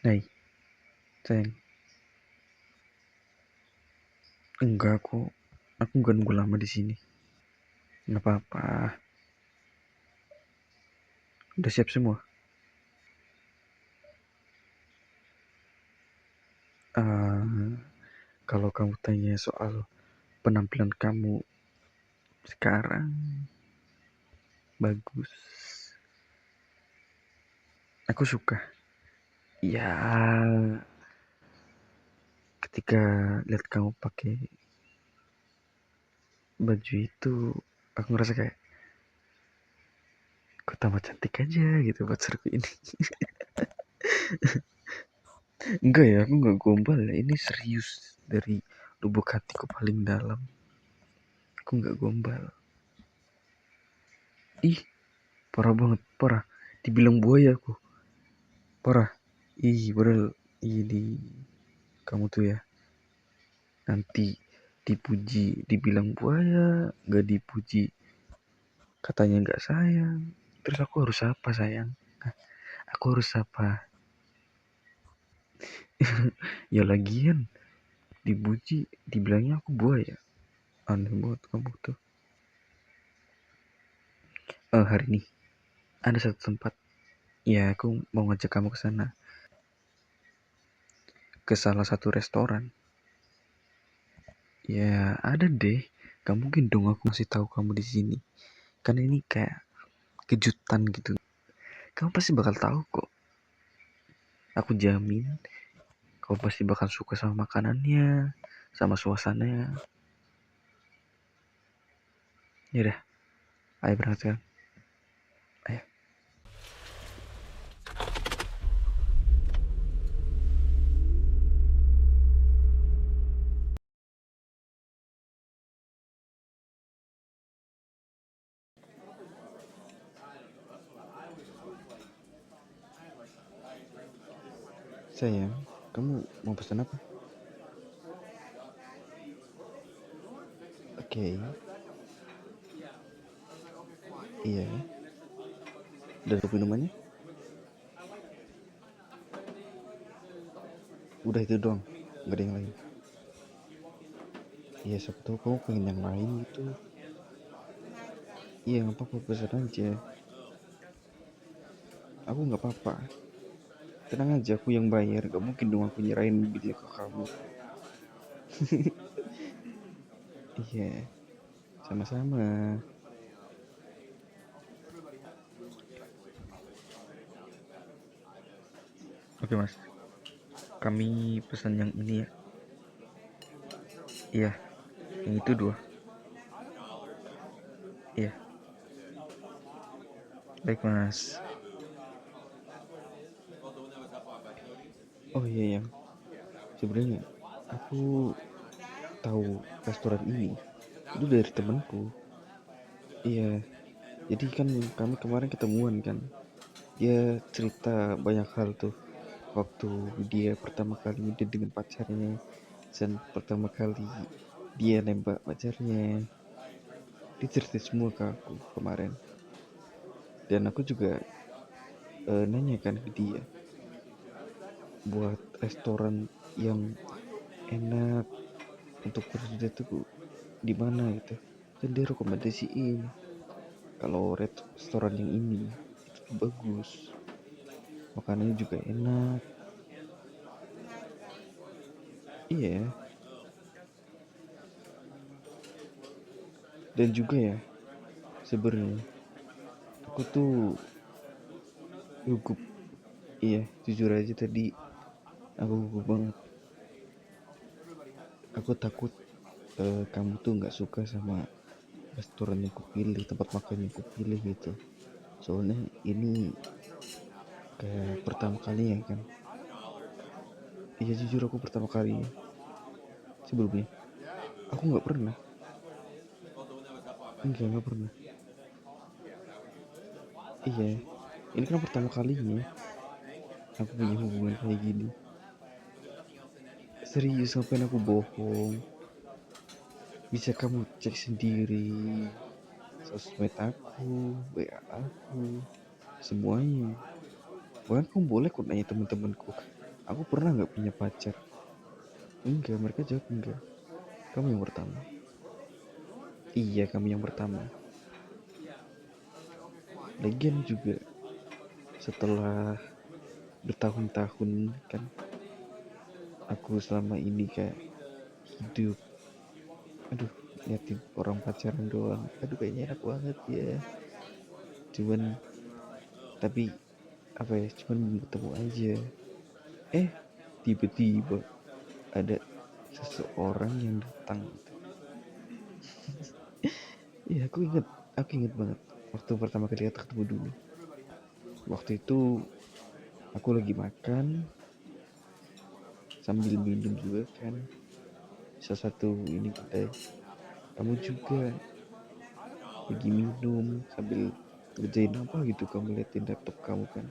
Hai, sayang. Enggak kok. Aku nggak nunggu lama di sini. Nggak apa-apa. Udah siap semua. Eh, kalau kamu tanya soal penampilan kamu sekarang, bagus. Aku suka. Ya, ketika lihat kamu pakai baju itu, aku ngerasa kayak, kok tambah cantik aja gitu buat serba ini. Enggak ya, aku nggak gombal ya. Ini serius dari lubuk hatiku paling dalam. Aku nggak gombal. Ih, parah banget, parah. Dibilang buaya aku. Parah. Ih, padahal ini kamu tuh ya nanti dipuji dibilang buaya, nggak dipuji katanya nggak sayang. Terus aku harus apa sayang? Hah, aku harus apa? Ya lagian dipuji dibilangnya aku buaya. Aneh banget kamu tuh. Hari ini ada satu tempat. Ya aku mau ngajak kamu ke sana, ke salah satu restoran. Ya ada deh. Gak mungkin dong aku ngasih tahu kamu di sini. Karena ini kayak kejutan gitu. Kamu pasti bakal tahu kok. Aku jamin kamu pasti bakal suka sama makanannya, sama suasananya. Yaudah, ayo berangkat sekarang. Ayo. Sayang, kamu mau pesan apa? Oke, iya. Udah cukup minumannya? Udah itu doang, nggak ada yang lain. Iya, siapa tahu kamu pengen yang lain gitu. Iya, nggak apa-apa, pesan aja. Aku nggak apa-apa. Tenang aja, aku yang bayar. Gak mungkin dong aku nyerahin bilnya ke kamu. Iya, sama-sama. Oke mas, kami pesan yang ini ya. Iya, yang itu 2. Iya, baik mas. Oh iya yang sebenarnya aku tahu restoran ini itu dari temanku. Iya, jadi kan kami kemarin ketemuan kan. Dia cerita banyak hal tuh. Waktu dia pertama kali dia dengan pacarnya, dan pertama kali dia nembak pacarnya. Dia cerita semua ke aku kemarin. Dan aku juga nanya kan ke dia buat restoran yang enak untuk berdua tuh di mana gitu. Dan dia rekomendasiin kalau restoran yang ini itu tuh bagus, makanannya juga enak. Iya, dan juga ya sebenarnya aku tuh gugup. Iya, jujur aja tadi aku gugup banget. Aku takut kamu tuh nggak suka sama restoran yang kupilih, tempat makan yang kupilih gitu. Soalnya ini kayak pertama kalinya kan. Iya jujur aku pertama kalinya. Sebelumnya aku nggak pernah. Nggak pernah. Iya, ini kan pertama kalinya aku punya hubungan kayak gini. Serius, ngapain aku bohong? Bisa kamu cek sendiri sosmed aku, WA aku, semuanya. Bahkan kamu boleh kok nanya teman-temanku. aku pernah nggak punya pacar? Enggak, mereka jawab enggak. Kamu yang pertama. Iya, kamu yang pertama. Lagian juga setelah bertahun-tahun kan aku selama ini kayak hidup, aduh, liatin orang pacaran doang, aduh kayaknya enak banget ya. Cuman tapi apa ya, cuman belum ketemu aja. Tiba-tiba ada seseorang yang datang gitu. Iya, aku inget banget waktu pertama kali kita ketemu dulu. Waktu itu aku lagi makan sambil minum juga kan, salah satu ini kedai. Kamu juga lagi minum sambil ngerjain apa gitu, kamu liatin laptop kamu kan.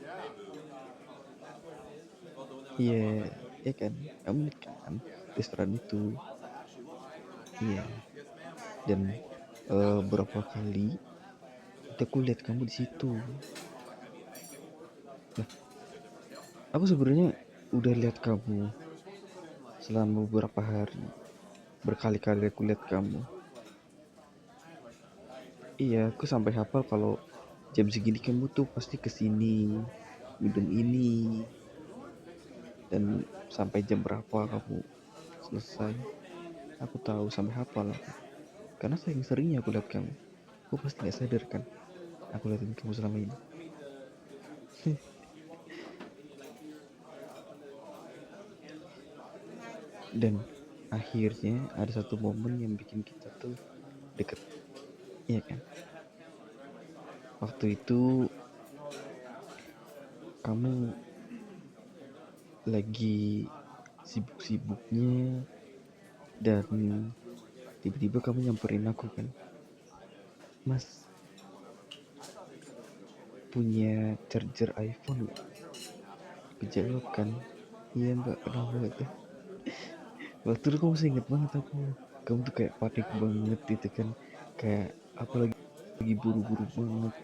Iya, ya kan, kamu inget kan restoran itu. Iya, dan berapa kali itu aku lihat kamu di situ. Nah, aku sebenarnya udah lihat kamu selama beberapa hari, berkali-kali aku lihat kamu. Iya, aku sampai hafal kalau jam segini kamu tuh pasti kesini minum ini, dan sampai jam berapa kamu selesai. Aku tahu, sampai hafal aku. Karena saking seringnya aku lihat kamu, aku pasti nggak sadar kan aku liatin kamu selama ini. Dan akhirnya ada satu momen yang bikin kita tuh deket, iya kan? Waktu itu kamu lagi sibuk-sibuknya dan tiba-tiba kamu nyamperin aku kan, Mas, punya charger iPhone gak? Aku jawab kan, iya mbak, kenapa itu? Waktu itu kamu masih inget banget aku, kamu tuh kayak panik banget gitu kan, kayak apa lagi buru-buru banget.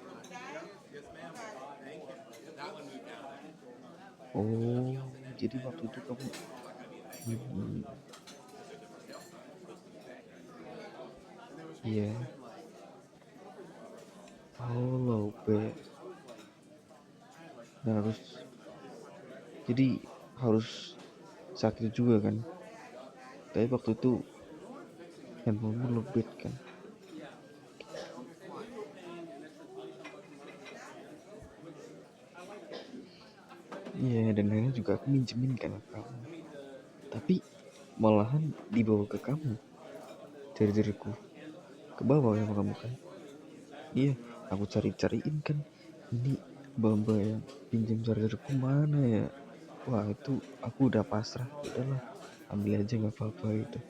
Oh, jadi waktu itu kamu hmm, iya. Oh, lobe. Nah, jadi harus saat itu juga kan, tapi waktu itu handphonemu lobet kan. Iya, dan akhirnya juga aku minjemin kan ke kamu, tapi malahan dibawa ke kamu jari-jariku, ke bawah sama kamu kan. Iya, aku cari-cariin kan, ini mbak yang pinjam chargerku mana ya. Wah, itu aku udah pasrah, udahlah ambil aja nggak apa-apa gitu.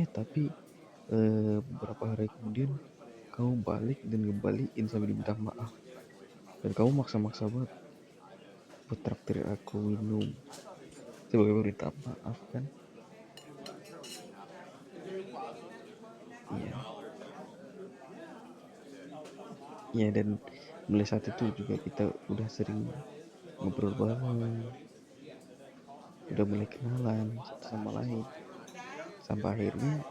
Tapi beberapa hari kemudian kamu balik dan ngembaliin sambil diminta maaf, dan kamu maksa-maksa banget buat traktir aku minum sebagai perminta maaf kan. Iya, iya, dan mulai saat itu juga kita udah sering ngobrol bareng, udah mulai kenalan satu sama lain, sampai akhirnya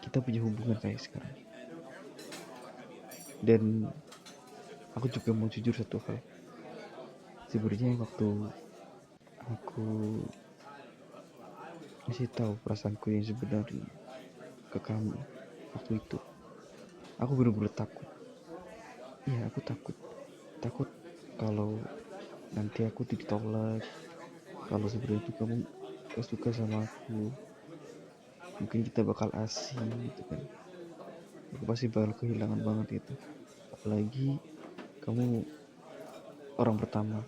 kita punya hubungan kayak sekarang. Dan aku juga mau jujur satu hal, sebenarnya waktu aku ngasih tahu perasaanku yang sebenarnya ke kamu waktu itu, aku bener-bener takut. Iya, aku takut kalau nanti aku ditolak, kalau sebenarnya itu kamu gak suka sama aku, mungkin kita bakal asing gitu kan, aku pasti bakal kehilangan banget itu. Apalagi kamu orang pertama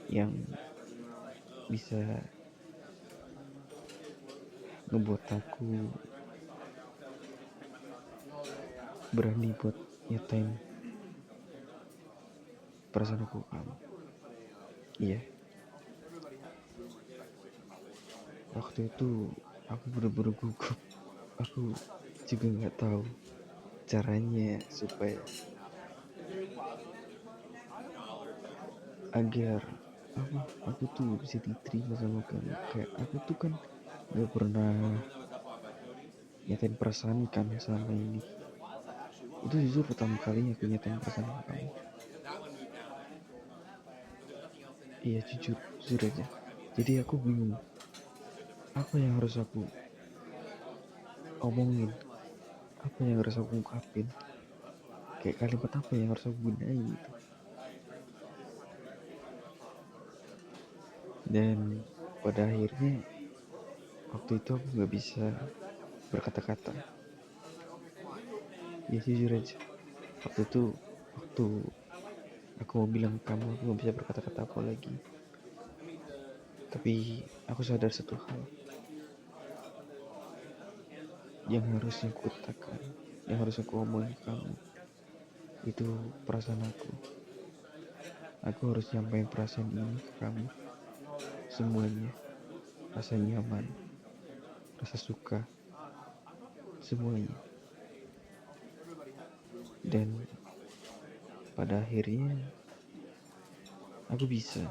yang bisa ngebuat aku berani buat nyatain perasaan aku ke kamu. Iya, waktu itu aku bener-bener gugup. Aku juga nggak tahu caranya supaya agar aku tuh bisa diterima sama kamu. Kayak aku tuh kan gak pernah nyatain perasaan kan selama ini. Itu jujur pertama kalinya aku nyatain perasaan sama kamu. Iya, jujur aja. Jadi aku bingung apa yang harus aku omongin, apa yang harus aku ungkapin, kayak kalimat apa yang harus aku gunain gitu. Dan pada akhirnya waktu itu aku gak bisa berkata-kata. Ya jujur aja, waktu aku mau bilang ke kamu, aku gak bisa berkata-kata apa lagi. Tapi aku sadar satu hal yang harus aku katakan, yang harus aku omongin ke kamu, itu perasaan aku. Aku harus nyampain perasaan ini ke kamu, semuanya. Rasa nyaman, rasa suka, semuanya. Dan pada akhirnya aku bisa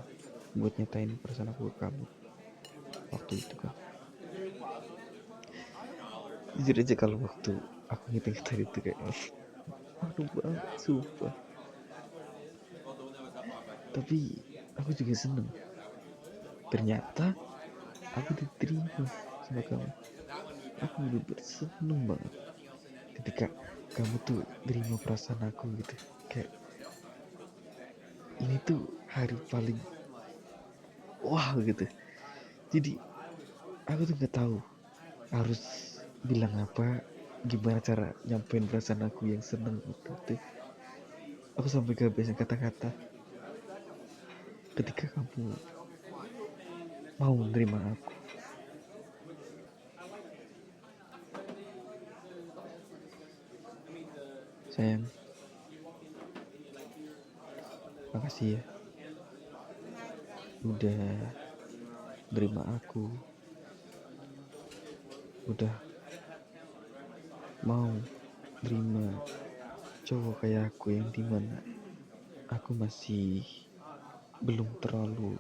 buat nyatain perasaan aku ke kamu waktu itu kan. Jujur aja kalau waktu aku ngitung itu kayak aduh banget sumpah. Tapi aku juga seneng, ternyata aku diterima sama kamu. Aku bener-bener seneng banget ketika kamu tuh terima perasaan aku gitu. Kayak ini tuh hari paling wah gitu. Jadi aku tuh nggak tahu harus bilang apa, gimana cara nyampein perasaan aku yang seneng gitu. Aku sampai kehabisan kata-kata ketika kamu mau menerima aku. Sayang, makasih ya udah menerima aku, udah mau terima cowok kayak aku yang dimana aku masih belum terlalu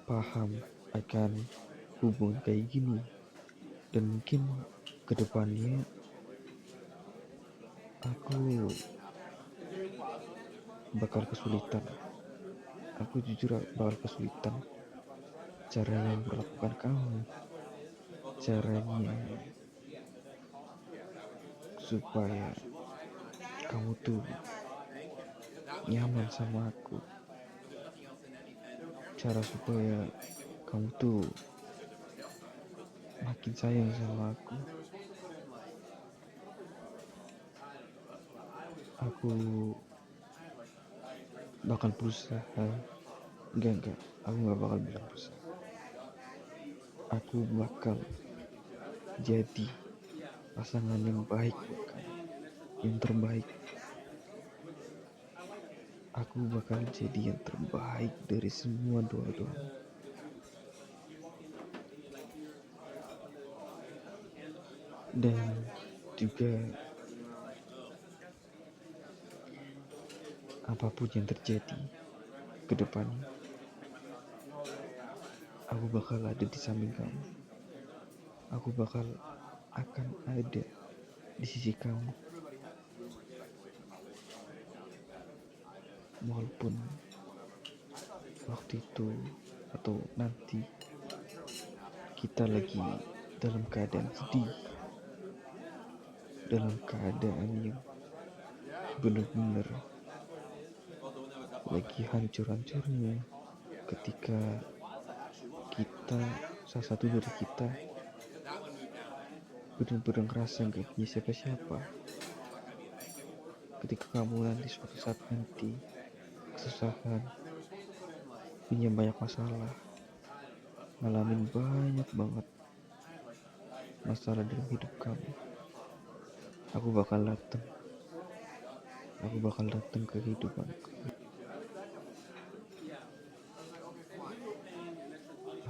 paham akan hubungan kayak gini. Dan mungkin kedepannya aku bakal kesulitan. Aku jujur bakal kesulitan cara yang memperlakukan kamu, caranya supaya kamu tuh nyaman sama aku, cara supaya kamu tuh makin sayang sama aku. Aku bakal berusaha. Enggak, aku gak bakal bilang berusaha. Aku bakal jadi pasangan yang baik buat kamu, yang terbaik. Aku bakal jadi yang terbaik dari semua doa-doa. Dan juga apapun yang terjadi ke depannya, aku bakal ada di samping kamu. Aku akan ada di sisi kamu. Walaupun waktu itu atau nanti kita lagi dalam keadaan sedih, dalam keadaan yang benar-benar lagi hancur-hancurnya, ketika salah satu dari kita benar-benar ngerasa gak punya siapa-siapa, ketika kamu nanti suatu saat nanti kesusahan, punya banyak masalah, ngalamin banyak banget masalah dalam hidup kamu, aku bakal datang ke kehidupanku.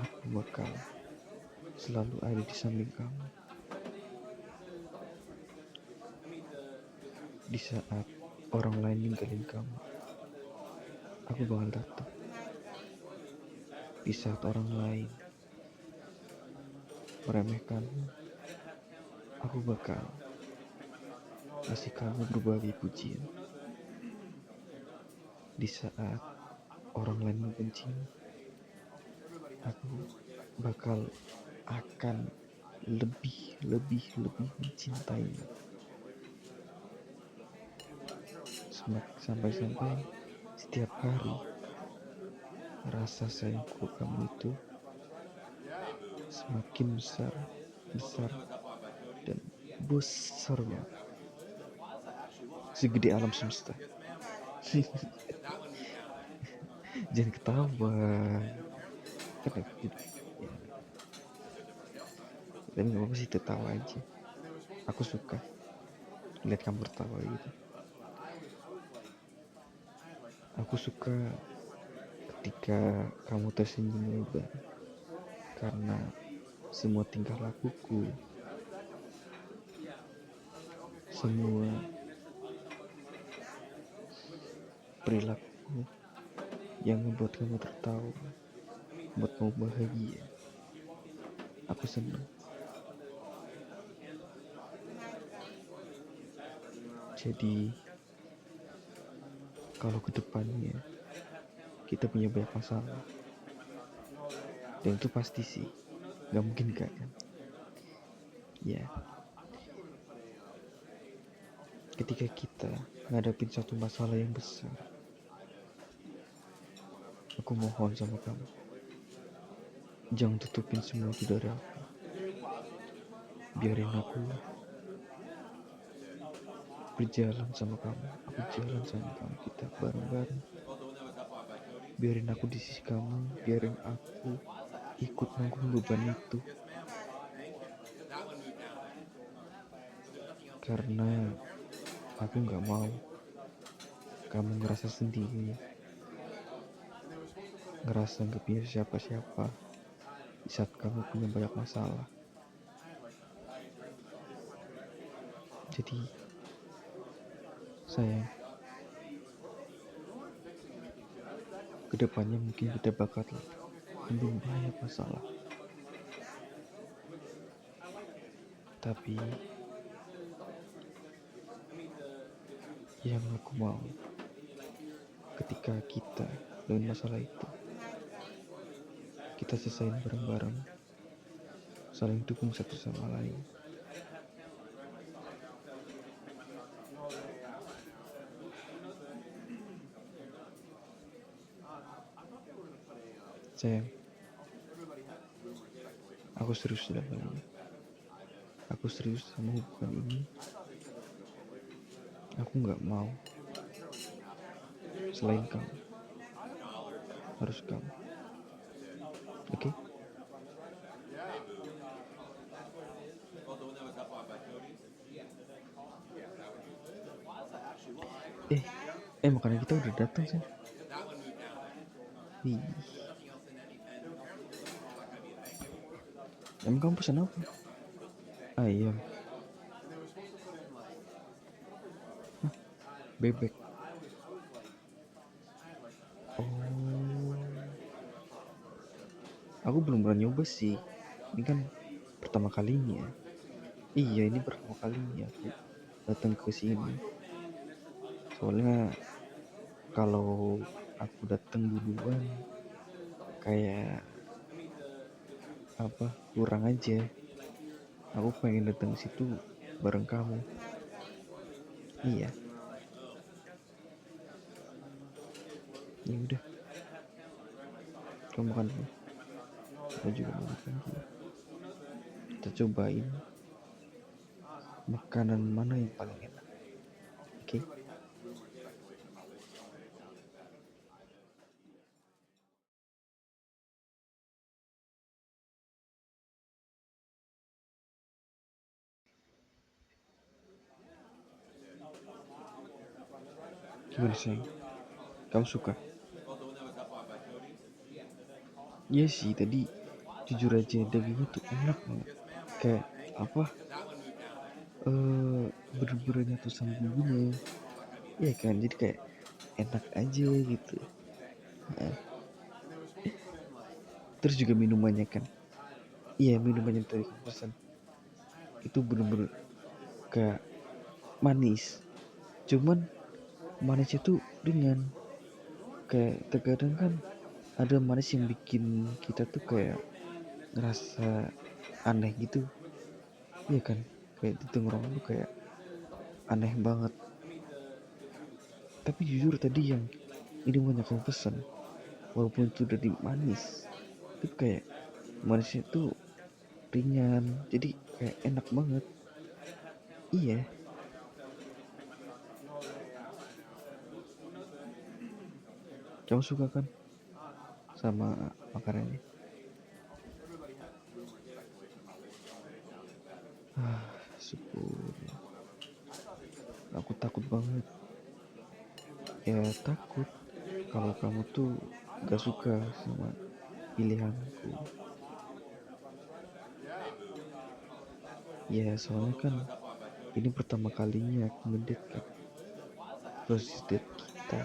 Aku bakal selalu ada di samping kamu di saat orang lain ninggalin kamu. aku bakal datang di saat orang lain meremehkanmu. Aku bakal kasih kamu berbagai pujian. Di saat orang lain membencimu, aku bakal akan lebih mencintaimu. Sampai-sampai setiap hari rasa sayangku ke kamu itu semakin besar dan besar banget, segede alam semesta. Jangan ketawa, kan gitu ya. Tapi nggak apa-apa sih, tertawa aja. Aku suka lihat kamu tertawa gitu. Aku suka ketika kamu tersenyum lebar, karena semua tingkah lakuku, semua perilaku yang membuat kamu tertawa, membuat kamu bahagia, aku senang. Jadi kalau kedepannya kita punya banyak masalah, dan itu pasti sih nggak mungkin gak kan ya, ketika kita ngadapin satu masalah yang besar, aku mohon sama kamu, jangan tutupin semua itu dari aku. Biarin aku berjalan sama kamu, aku jalan sama kamu, kita bareng-bareng. Biarin aku di sisi kamu, biarin aku ikut nanggung beban itu. Karena aku gak mau kamu ngerasa sendiri, ngerasa gak punya siapa-siapa di saat kamu punya banyak masalah. Jadi sayang, kedepannya mungkin kita bakal lebih banyak masalah, tapi yang aku mau ketika kita dengan masalah itu, kita selesaiin bareng-bareng, saling dukung satu sama lain. Sayang, aku serius dalam hal ini. Aku serius sama hubungan ini. Aku gak mau selain kamu, harus kamu. Oke? Makanan kita udah datang sih. Ih. Emang kamu pesan apa? Ayam. Hah? Bebek. Oh. Aku belum pernah nyoba sih. Ini kan pertama kalinya. Iya, ini pertama kalinya aku datang ke sini. Soalnya kalau aku datang duluan kayak kurang aja. Aku pengen datang ke situ bareng kamu. Iya. Ya udah. Kamu makan dulu. Aku juga mau makan dulu. Kita cobain makanan mana yang paling enak. Oke? Gimana sayang? Kamu suka? Iya sih, tadi jujur aja dagingnya tuh enak banget. Kayak bener-bener nyatu sama bumbunya. Iya kan, jadi kayak enak aja gitu. Heeh. Terus juga minumannya kan, iya minumannya tadi aku pesan itu bener-bener kayak manis, cuman manisnya tuh ringan. Kayak terkadang kan ada manis yang bikin kita tuh kayak ngerasa aneh gitu, iya kan? Kayak di tongkrongan tuh kayak aneh banget. Tapi jujur tadi yang ini banyak kamu pesan, walaupun itu udah manis, itu kayak manisnya tuh ringan, jadi kayak enak banget. Iya, kamu suka kan sama makanannya? Ah, syukur. Aku takut banget. Ya takut kalau kamu tuh gak suka sama pilihanku. Ya soalnya kan ini pertama kalinya aku ngedate kan, proses date kita.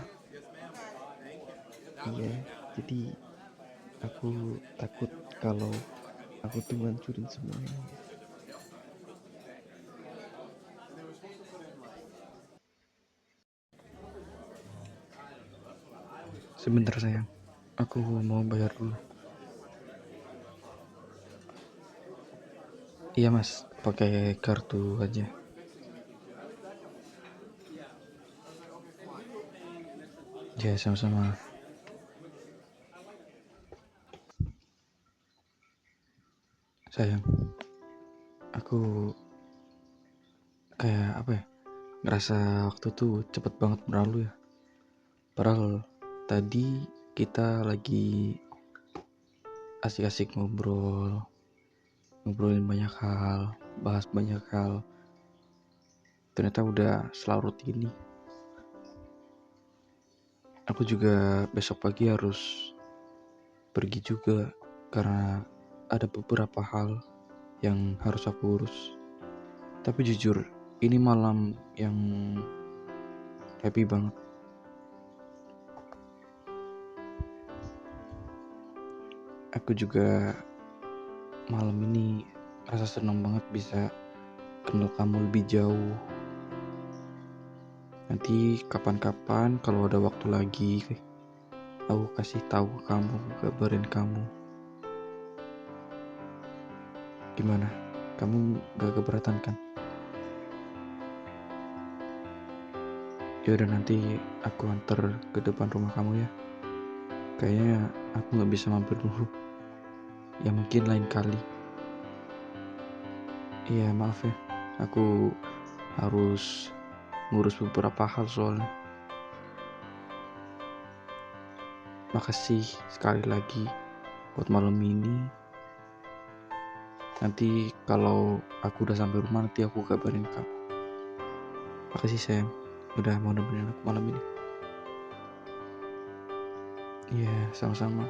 Iya, jadi aku takut kalau aku tuh ngancurin semuanya. Sebentar sayang, aku mau bayar dulu. Iya mas, pakai kartu aja. Ya sama-sama. Sayang, aku kayak apa ya, ngerasa waktu tuh cepet banget berlalu ya. Padahal tadi kita lagi asik-asik ngobrolin banyak hal, bahas banyak hal. Ternyata udah selarut ini. Aku juga besok pagi harus pergi juga karena ada beberapa hal yang harus aku urus. Tapi jujur, ini malam yang happy banget. Aku juga malam ini rasa senang banget bisa kenal kamu lebih jauh. Nanti kapan-kapan kalau ada waktu lagi, aku kasih tahu ke kamu, kabarin kamu. Gimana? Kamu gak keberatan kan? Yaudah nanti aku antar ke depan rumah kamu ya. Kayaknya aku gak bisa mampir dulu. Ya mungkin lain kali. Iya maaf ya, aku harus ngurus beberapa hal soalnya. Makasih sekali lagi buat malam ini. Nanti kalau aku udah sampai rumah nanti aku kabarin kamu. Makasih sayang, udah mau nemenin aku malam ini. Iya, sama-sama.